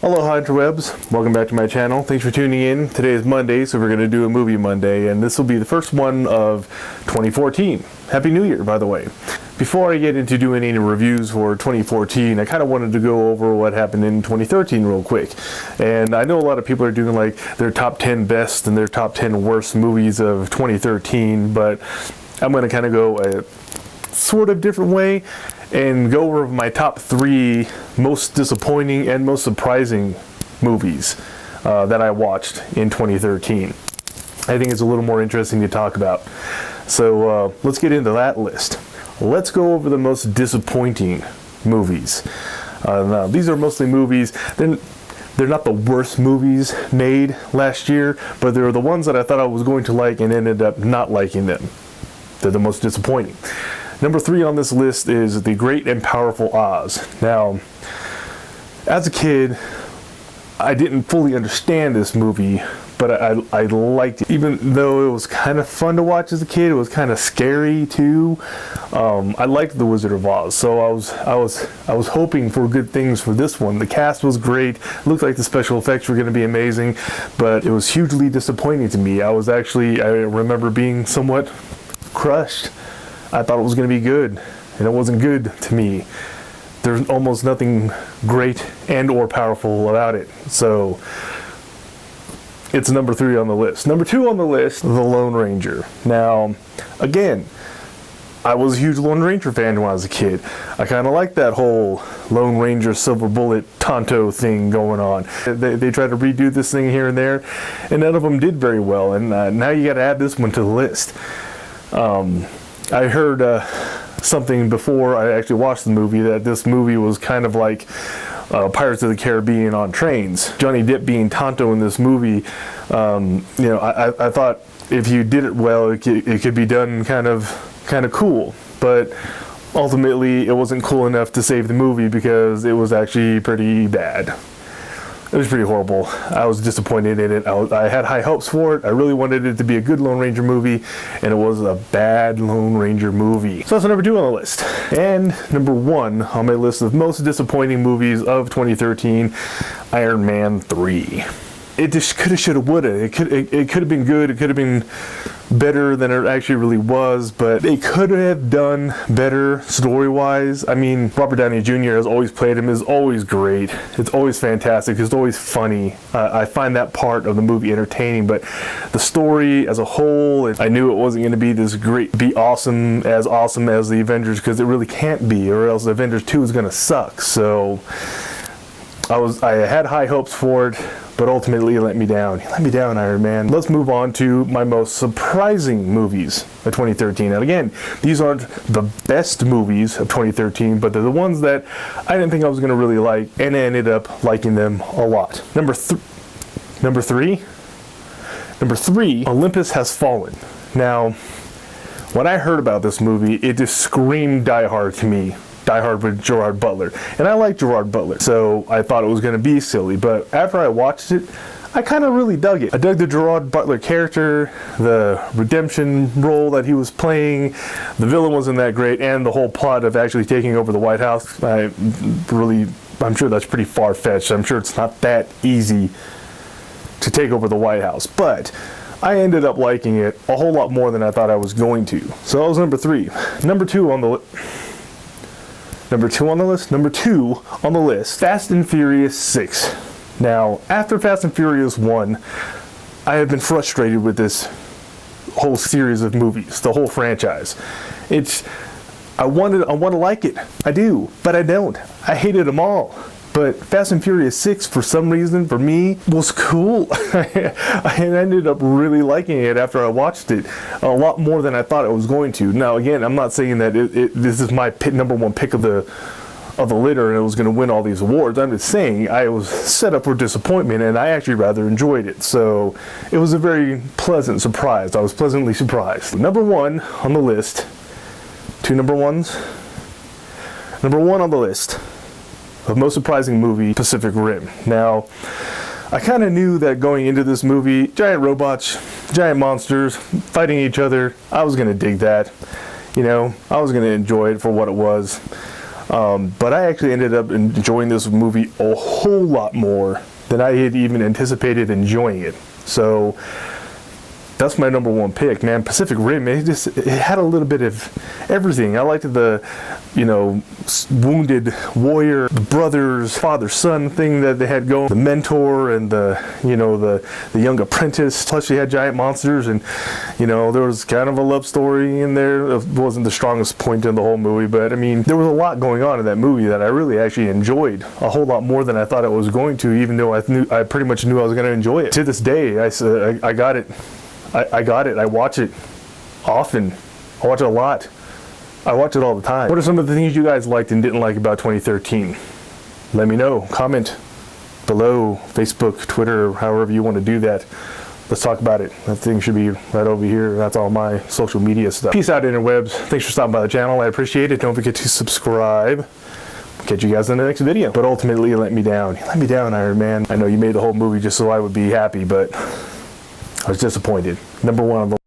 Aloha interwebs, welcome back to my channel. Thanks for tuning in. Today is Monday, so we're going to do a movie Monday, and this will be the first one of 2014. Happy New Year, by the way. Before I get into doing any reviews for 2014, I kind of wanted to go over what happened in 2013 real quick. And I know a lot of people are doing like their top 10 best and their top 10 worst movies of 2013, but I'm going to kind of go a sort of different way and go over my top 3 most disappointing and most surprising movies that I watched in 2013. I think it's a little more interesting to talk about. So let's get into that list. Let's go over the most disappointing movies. Now, these are mostly movies, they're not the worst movies made last year, but they're the ones that I thought I was going to like and ended up not liking them. They're the most disappointing. Number 3 on this list is The Great and Powerful Oz. Now, as a kid, I didn't fully understand this movie, but I liked it. Even though it was kind of fun to watch as a kid, it was kind of scary too. I liked The Wizard of Oz, so I was hoping for good things for this one. The cast was great. It looked like the special effects were going to be amazing, but it was hugely disappointing to me. I remember being somewhat crushed. I thought it was going to be good, and it wasn't good to me. There's almost nothing great and or powerful about it. So it's number 3 on the list. Number 2 on the list, The Lone Ranger. Now, again, I was a huge Lone Ranger fan when I was a kid. I kind of liked that whole Lone Ranger silver bullet Tonto thing going on. They tried to redo this thing here and there, and none of them did very well. And now you got to add this one to the list. I heard something before I actually watched the movie that this movie was kind of like Pirates of the Caribbean on trains. Johnny Depp being Tonto in this movie, I thought if you did it well, it could be done kind of cool. But ultimately, it wasn't cool enough to save the movie because it was actually pretty bad. It was pretty horrible. I was disappointed in it. I had high hopes for it. I really wanted it to be a good Lone Ranger movie, and it was a bad Lone Ranger movie. So that's number 2 on the list. And number 1 on my list of most disappointing movies of 2013, Iron Man 3. It just coulda, shoulda, woulda. It could have been good. It could have been better than it actually really was, but they could have done better story-wise. I mean, Robert Downey Jr. has always played him, is always great. It's always fantastic. It's always funny. I find that part of the movie entertaining, but the story as a whole, I knew it wasn't going to be this great, be awesome as the Avengers, because it really can't be, or else Avengers 2 is going to suck. So I had high hopes for it, but ultimately it let me down. You let me down, Iron Man. Let's move on to my most surprising movies of 2013. And again, these aren't the best movies of 2013, but they're the ones that I didn't think I was going to really like, and I ended up liking them a lot. Number 3, Olympus Has Fallen. Now, when I heard about this movie, it just screamed Die Hard to me. Die Hard with Gerard Butler, and I like Gerard Butler, so I thought it was going to be silly, but after I watched it, I kind of really dug it. I dug the Gerard Butler character, the redemption role that he was playing. The villain wasn't that great, and the whole plot of actually taking over the White House, I'm sure that's pretty far-fetched. I'm sure it's not that easy to take over the White House, but I ended up liking it a whole lot more than I thought I was going to. So that was number 3. Number 2 on the list, Fast and Furious 6. Now, after Fast and Furious 1, I have been frustrated with this whole series of movies, the whole franchise. I want to like it. I do, but I don't. I hated them all. But Fast and Furious 6, for some reason, for me, was cool. I ended up really liking it after I watched it a lot more than I thought I was going to. Now, again, I'm not saying that this is my number 1 pick of the litter and it was going to win all these awards. I'm just saying I was set up for disappointment, and I actually rather enjoyed it. So it was a very pleasant surprise. I was pleasantly surprised. Number 1 on the list. 2 number 1s. Number 1 on the list of most surprising movie, Pacific Rim. Now, I kind of knew that going into this movie, giant robots, giant monsters, fighting each other, I was going to dig that. I was going to enjoy it for what it was. But I actually ended up enjoying this movie a whole lot more than I had even anticipated enjoying it. So that's my number one pick, man. Pacific Rim, it had a little bit of everything. I liked the, wounded warrior, the brothers, father-son thing that they had going, the mentor and the young apprentice. Plus you had giant monsters, and, there was kind of a love story in there. It wasn't the strongest point in the whole movie, but I mean, there was a lot going on in that movie that I really actually enjoyed a whole lot more than I thought I was going to, even though I pretty much knew I was going to enjoy it. To this day, I got it. I got it. I watch it often. I watch it a lot. I watch it all the time. What are some of the things you guys liked and didn't like about 2013? Let me know. Comment below, Facebook, Twitter, however you want to do that. Let's talk about it. That thing should be right over here. That's all my social media stuff. Peace out, interwebs. Thanks for stopping by the channel. I appreciate it. Don't forget to subscribe. Catch you guys in the next video. But ultimately, you let me down. You let me down, Iron Man. I know you made the whole movie just so I would be happy, but I was disappointed. Number one on the